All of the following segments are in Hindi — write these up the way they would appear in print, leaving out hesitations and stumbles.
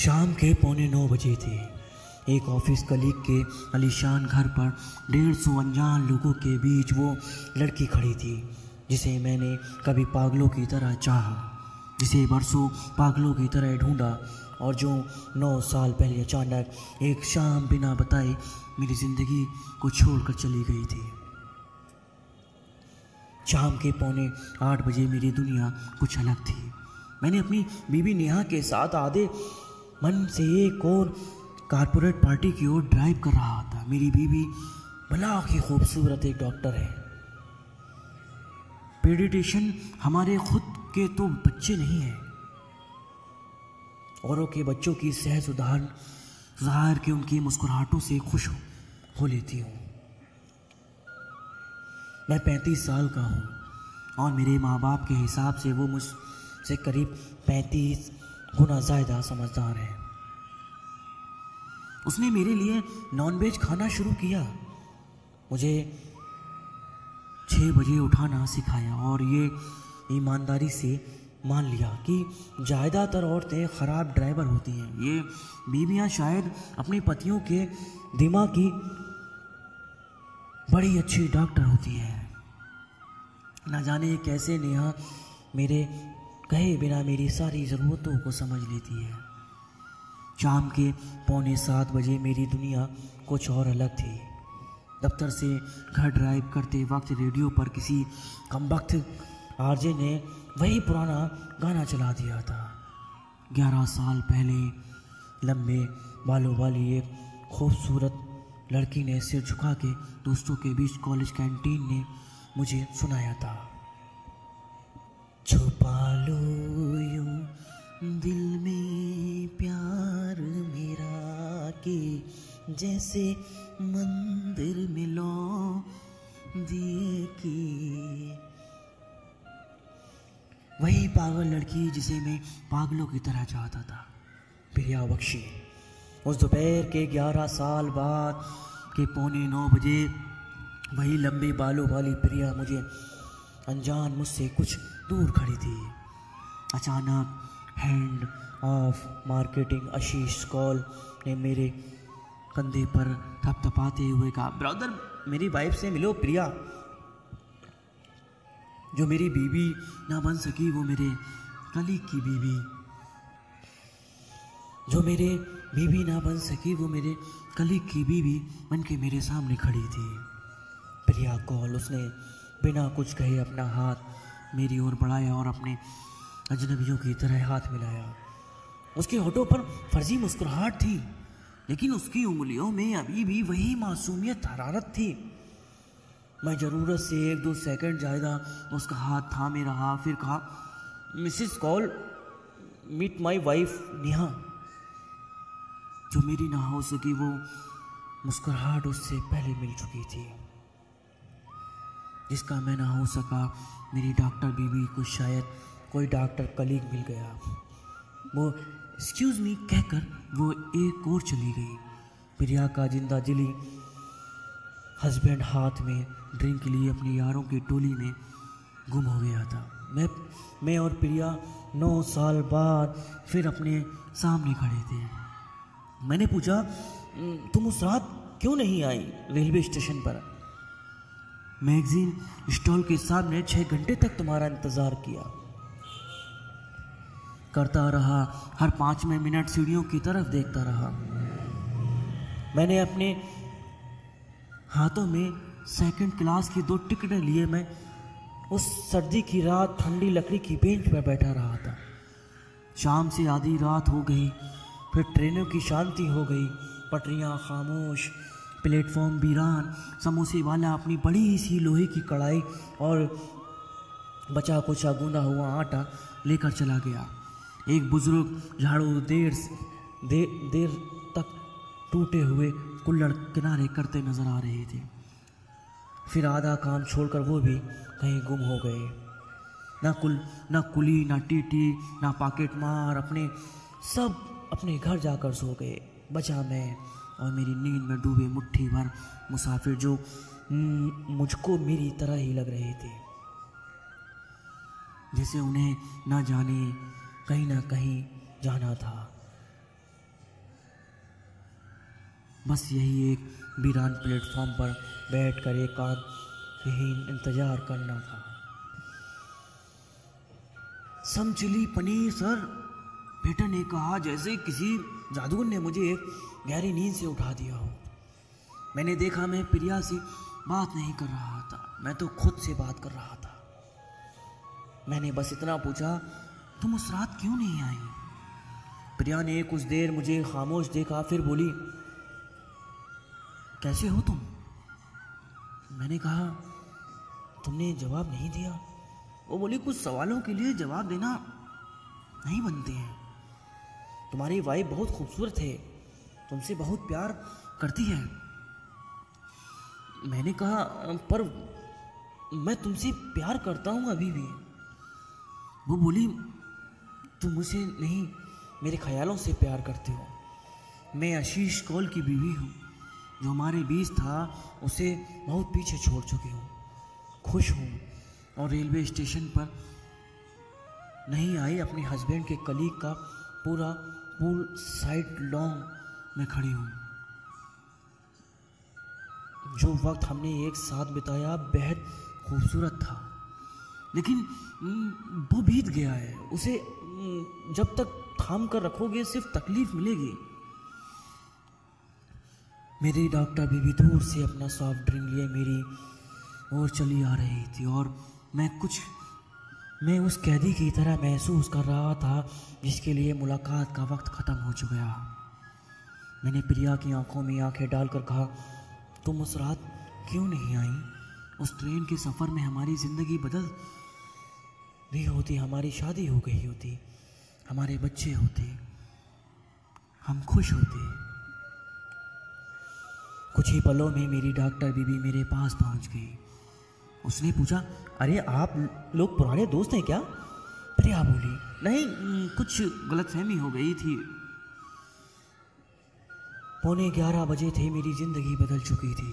शाम के 8:45 थे। एक ऑफिस कलीग के आलीशान घर पर 150 अनजान लोगों के बीच वो लड़की खड़ी थी जिसे मैंने कभी पागलों की तरह चाहा, जिसे बरसों पागलों की तरह ढूंढा और जो 9 साल पहले अचानक एक शाम बिना बताए मेरी ज़िंदगी को छोड़कर चली गई थी। शाम के 7:45 बजे मेरी दुनिया कुछ अलग थी। मैंने अपनी बीवी नेहा के साथ आधे मन से एक और कारपोरेट पार्टी की ओर ड्राइव कर रहा था। मेरी बीवी भला ही खूबसूरत एक डॉक्टर है, पीडियाट्रिशियन। हमारे खुद के तो बच्चे नहीं हैं, औरों के बच्चों की सेहत सुधार के उनकी मुस्कुराहटों से खुश हो लेती हूँ। मैं 35 साल का हूँ और मेरे माँ बाप के हिसाब से वो मुझसे करीब 35 गुना ज़्यादा समझदार है। उसने मेरे लिए नॉनवेज खाना शुरू किया, मुझे 6 बजे उठाना सिखाया और ये ईमानदारी से मान लिया कि ज़्यादातर औरतें ख़राब ड्राइवर होती हैं। ये बीवियाँ शायद अपने पतियों के दिमाग की बड़ी अच्छी डॉक्टर होती हैं। ना जाने कैसे नेहा मेरे कहे बिना मेरी सारी ज़रूरतों को समझ लेती है। शाम के 6:45 बजे मेरी दुनिया कुछ और अलग थी। दफ्तर से घर ड्राइव करते वक्त रेडियो पर किसी कमबख्त आरजे ने वही पुराना गाना चला दिया था। 11 साल पहले लंबे बालों वाली एक खूबसूरत लड़की ने सिर झुका के दोस्तों के बीच कॉलेज कैंटीन ने मुझे सुनाया था। छुपा लो यूं दिल में प्यार मेरा के जैसे मंदिर में लो दिए की। वही पागल लड़की जिसे मैं पागलों की तरह चाहता था, प्रिया बख्शी। उस दोपहर के 11 साल बाद के 8:45 बजे वही लंबे बालों वाली प्रिया मुझे अनजान मुझसे कुछ दूर खड़ी थी। अचानक हैंड ऑफ मार्केटिंग आशीष कौल ने मेरे कंधे पर थपथपाते हुए कहा, ब्रदर मेरी वाइफ से मिलो प्रिया। जो मेरी बीवी ना बन सकी वो मेरे कलीग की बीवी, जो मेरे बीवी ना बन सकी वो मेरे कलीग की बीवी बन के मेरे सामने खड़ी थी। प्रिया कौल। उसने बिना कुछ कहे अपना हाथ मेरी ओर बढ़ाया और अपने अजनबियों की तरह हाथ मिलाया। उसके होठों पर फर्जी मुस्कुराहट थी, लेकिन उसकी उंगलियों में अभी भी वही मासूमियत हरारत थी। मैं ज़रूरत से 1-2 सेकंड ज़्यादा उसका हाथ थामे रहा, फिर कहा, Mrs Kaul meet my wife Neha. जो मेरी ना हो सकी वो मुस्कुराहट उससे पहले मिल चुकी थी। जिसका मैं ना हो सका मेरी डॉक्टर बीवी को शायद कोई डॉक्टर कलीग मिल गया। वो एक्सक्यूज़ मी कहकर वो एक और चली गई। प्रिया का जिंदा दिली हस्बैंड हाथ में ड्रिंक के लिए अपने यारों की टोली में गुम हो गया था। मैं और प्रिया 9 साल बाद फिर अपने सामने खड़े थे। मैंने पूछा, तुम उस रात क्यों नहीं आई रेलवे स्टेशन पर? मैगजीन स्टॉल के सामने 6 घंटे तक तुम्हारा इंतज़ार किया करता रहा, हर 5वें मिनट सीढ़ियों की तरफ देखता रहा। मैंने अपने हाथों में 2nd क्लास की 2 टिकटें लिए मैं उस सर्दी की रात ठंडी लकड़ी की बेंच पर बैठा रहा था। शाम से आधी रात हो गई, फिर ट्रेनों की शांति हो गई, पटरियां खामोश, प्लेटफॉर्म वीरान। समोसे वाला अपनी बड़ी सी लोहे की कढ़ाई और बचा कुचा गूंदा हुआ आटा लेकर चला गया। एक बुजुर्ग झाड़ू देर तक टूटे हुए कुल्हड़ किनारे करते नजर आ रहे थे। फिर आधा काम छोड़कर वो भी कहीं गुम हो गए। ना कुली, ना टीटी, ना पॉकेट मार, सब अपने घर जाकर सो गए। बचा मैं और मेरी नींद में डूबे मुट्ठी भर मुसाफिर जो मुझको मेरी तरह ही लग रहे थे, जैसे उन्हें ना जाने कहीं ना कहीं जाना था। बस यही एक वीरान प्लेटफॉर्म पर बैठकर एकांतहीन इंतजार करना था। सम चिली पनीर सर, वेटर ने कहा जैसे किसी जादूगर ने मुझे एक गहरी नींद से उठा दिया हो। मैंने देखा मैं प्रिया से बात नहीं कर रहा था, मैं तो खुद से बात कर रहा था। मैंने बस इतना पूछा, तुम उस रात क्यों नहीं आई? प्रिया ने कुछ देर मुझे खामोश देखा, फिर बोली, कैसे हो तुम? मैंने कहा, तुमने जवाब नहीं दिया। वो बोली, कुछ सवालों के लिए जवाब देना नहीं बनते हैं। तुम्हारी वाइफ बहुत खूबसूरत है, तुमसे बहुत प्यार करती है। मैंने कहा, पर मैं तुमसे प्यार करता हूँ अभी भी। वो बोली, तुम मुझसे नहीं मेरे ख्यालों से प्यार करते हो। मैं आशीष कौल की बीवी हूँ, जो हमारे बीच था उसे बहुत पीछे छोड़ चुकी हूँ। खुश हूँ और रेलवे स्टेशन पर नहीं आई अपने हस्बैंड के कलीग का पूरा पूल साइड लॉन्ग में खड़ी हूँ। जो वक्त हमने एक साथ बिताया बेहद खूबसूरत था, लेकिन वो बीत गया है। उसे जब तक थाम कर रखोगे सिर्फ तकलीफ मिलेगी। मेरी डॉक्टर बीबी दूर से अपना सॉफ्ट ड्रिंक लिए मेरी ओर चली आ रही थी और मैं उस कैदी की तरह महसूस कर रहा था जिसके लिए मुलाकात का वक्त ख़त्म हो चुका। मैंने प्रिया की आंखों में आंखें डालकर कहा, तुम उस रात क्यों नहीं आई? उस ट्रेन के सफ़र में हमारी ज़िंदगी बदल भी होती, हमारी शादी हो गई होती, हमारे बच्चे होते, हम खुश होते। कुछ ही पलों में मेरी डॉक्टर बीबी मेरे पास पहुंच गई। उसने पूछा, अरे आप लोग पुराने दोस्त हैं क्या? प्रिया बोली, नहीं, कुछ गलतफहमी हो गई थी। 11:15 बजे थे, मेरी ज़िंदगी बदल चुकी थी।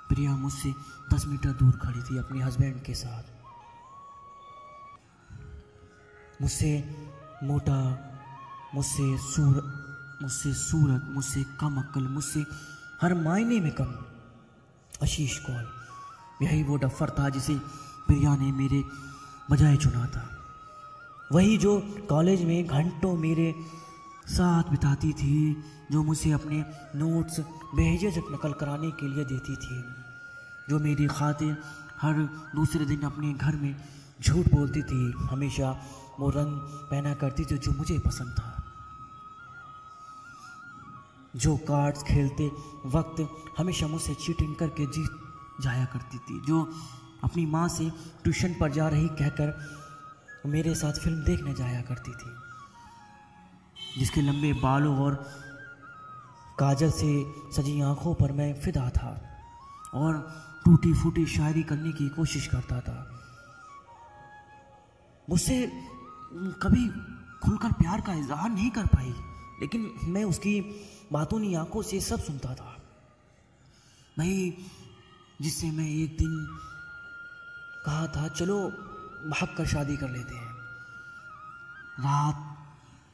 प्रिया मुझसे 10 मीटर दूर खड़ी थी अपने हस्बैंड के साथ। मुझसे मोटा, मुझसे सूरत, मुझसे कम अक्ल, मुझसे हर मायने में कम आशीष कौल। यही वो डफर था जिसे प्रिया ने मेरे बजाय चुना था। वही जो कॉलेज में घंटों मेरे साथ बिताती थी, जो मुझे अपने नोट्स बेहिचक नकल कराने के लिए देती थी, जो मेरी खातिर हर दूसरे दिन अपने घर में झूठ बोलती थी, हमेशा वो रंग पहना करती थी जो मुझे पसंद था, जो कार्ड्स खेलते वक्त हमेशा मुझसे चीटिंग करके जीत जाया करती थी, जो अपनी माँ से ट्यूशन पर जा रही कहकर मेरे साथ फिल्म देखने जाया करती थी, जिसके लंबे बालों और काजल से सजी आंखों पर मैं फिदा था और टूटी फूटी शायरी करने की कोशिश करता था। मुझसे कभी खुलकर प्यार का इजहार नहीं कर पाई, लेकिन मैं उसकी बातूनी आंखों से सब सुनता था। वही जिससे मैं एक दिन कहा था, चलो भाग कर शादी कर लेते हैं।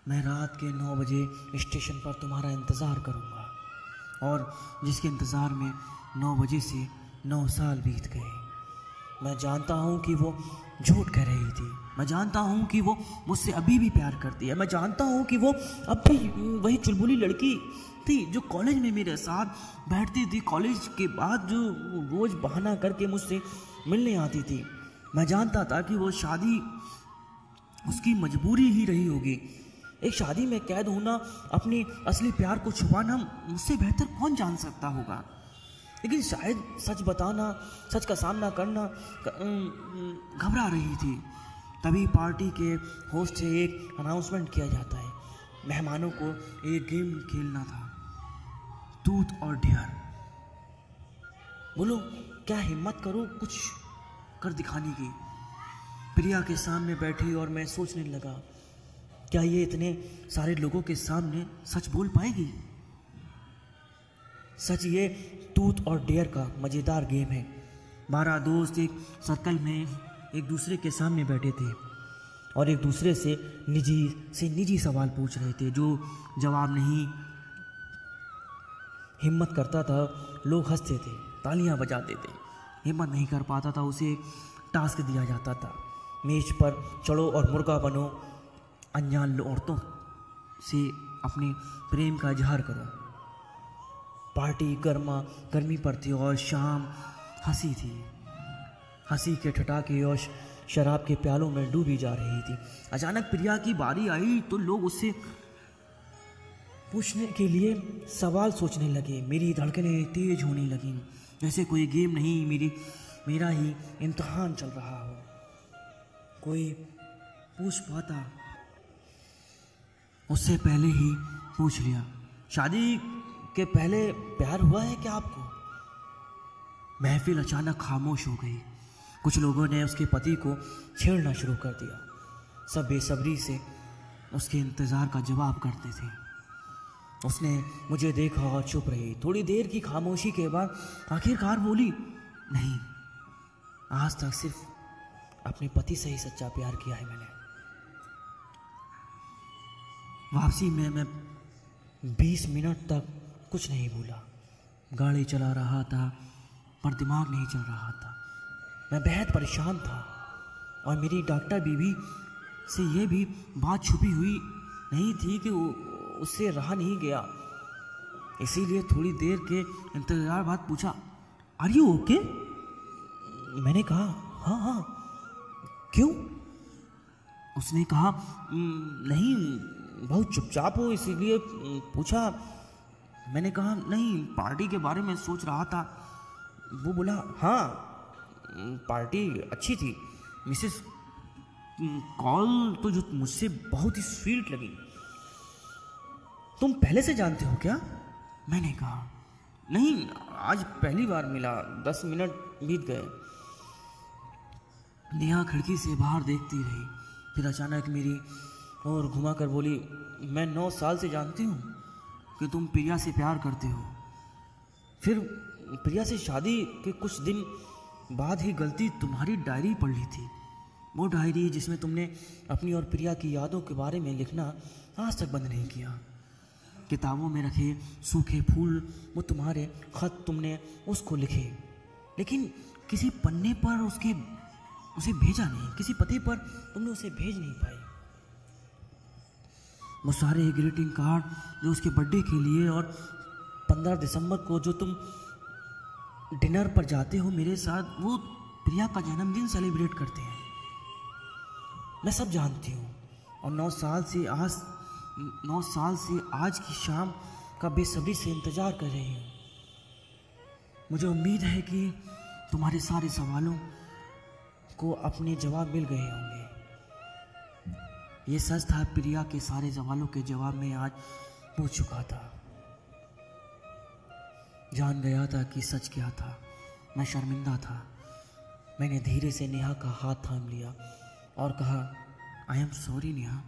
मैं रात के 9 बजे स्टेशन पर तुम्हारा इंतज़ार करूंगा, और जिसके इंतज़ार में 9 बजे से 9 साल बीत गए। मैं जानता हूँ कि वो झूठ कह रही थी, मैं जानता हूँ कि वो मुझसे अभी भी प्यार करती है, मैं जानता हूँ कि वो अब भी वही चुलबुली लड़की थी जो कॉलेज में मेरे साथ बैठती थी, कॉलेज के बाद जो रोज़ बहाना करके मुझसे मिलने आती थी। मैं जानता था कि वो शादी उसकी मजबूरी ही रही होगी। एक शादी में कैद होना, अपने असली प्यार को छुपाना मुझसे बेहतर कौन जान सकता होगा। लेकिन शायद सच का सामना करना घबरा रही थी। तभी पार्टी के होस्ट से एक अनाउंसमेंट किया जाता है, मेहमानों को एक गेम खेलना था, ट्रूथ और डेयर। बोलो, क्या हिम्मत करो कुछ कर दिखाने की। प्रिया के सामने बैठी और मैं सोचने लगा, क्या ये इतने सारे लोगों के सामने सच बोल पाएगी? सच ये ट्रूथ और डेयर का मज़ेदार गेम है। 12 दोस्त एक सर्कल में एक दूसरे के सामने बैठे थे और एक दूसरे से निजी सवाल पूछ रहे थे, जो जवाब नहीं हिम्मत करता था लोग हंसते थे, तालियां बजाते थे। हिम्मत नहीं कर पाता था उसे टास्क दिया जाता था, मेज पर चढ़ो और मुर्गा बनो, अनजान औरतों से अपने प्रेम का इजहार करो। पार्टी गर्मी पर थी और शाम हंसी थी, हंसी के ठठाके और शराब के प्यालों में डूबी जा रही थी। अचानक प्रिया की बारी आई तो लोग उससे पूछने के लिए सवाल सोचने लगे। मेरी धड़कनें तेज होने लगीं, जैसे कोई गेम नहीं, मेरा ही इम्तिहान चल रहा हो। कोई पूछ पाता उससे पहले ही पूछ लिया, शादी के पहले प्यार हुआ है क्या आपको? महफिल अचानक खामोश हो गई। कुछ लोगों ने उसके पति को छेड़ना शुरू कर दिया। सब बेसब्री से उसके इंतज़ार का जवाब करते थे। उसने मुझे देखा और चुप रही। थोड़ी देर की खामोशी के बाद आखिरकार बोली, नहीं, आज तक सिर्फ अपने पति से ही सच्चा प्यार किया है मैंने। वापसी में मैं 20 मिनट तक कुछ नहीं बोला। गाड़ी चला रहा था पर दिमाग नहीं चल रहा था। मैं बेहद परेशान था और मेरी डॉक्टर बीवी से ये भी बात छुपी हुई नहीं थी कि उससे रहा नहीं गया। इसीलिए थोड़ी देर के इंतजार बाद पूछा, आर यू ओके? मैंने कहा, हाँ हाँ। क्यों? उसने कहा, नहीं, बहुत चुपचाप हो इसीलिए पूछा। मैंने कहा, नहीं, पार्टी के बारे में सोच रहा था। वो बोला, हाँ, पार्टी अच्छी थी मिसेस, कॉल तो जो मुझसे बहुत ही स्वीट लगी। तुम पहले से जानते हो क्या? मैंने कहा, नहीं, आज पहली बार मिला, 10 मिनट बीत गए। नेहा खिड़की से बाहर देखती रही, फिर अचानक मेरी ओर घुमा कर बोली, मैं 9 साल से जानती हूँ कि तुम प्रिया से प्यार करते हो। फिर प्रिया से शादी के कुछ दिन बाद ही गलती तुम्हारी डायरी पढ़ ली थी। वो डायरी जिसमें तुमने अपनी और प्रिया की यादों के बारे में लिखना आज तक बंद नहीं किया। किताबों में रखे सूखे फूल, वो तुम्हारे खत तुमने उसको लिखे, लेकिन किसी पन्ने पर उसे भेजा नहीं, किसी पते पर तुमने उसे भेज नहीं पाई। वो सारे ग्रीटिंग कार्ड जो उसके बर्थडे के लिए और 15 दिसंबर को जो तुम डिनर पर जाते हो मेरे साथ, वो प्रिया का जन्मदिन सेलिब्रेट करते हैं। मैं सब जानती हूँ और 9 साल से आज की शाम का बेसब्री से इंतजार कर रही हूँ। मुझे उम्मीद है कि तुम्हारे सारे सवालों को अपने जवाब मिल गए होंगे। ये सच था, प्रिया के सारे सवालों के जवाब मैं आज पूछ चुका था। जान गया था कि सच क्या था। मैं शर्मिंदा था। मैंने धीरे से नेहा का हाथ थाम लिया और कहा, आई एम सॉरी नेहा।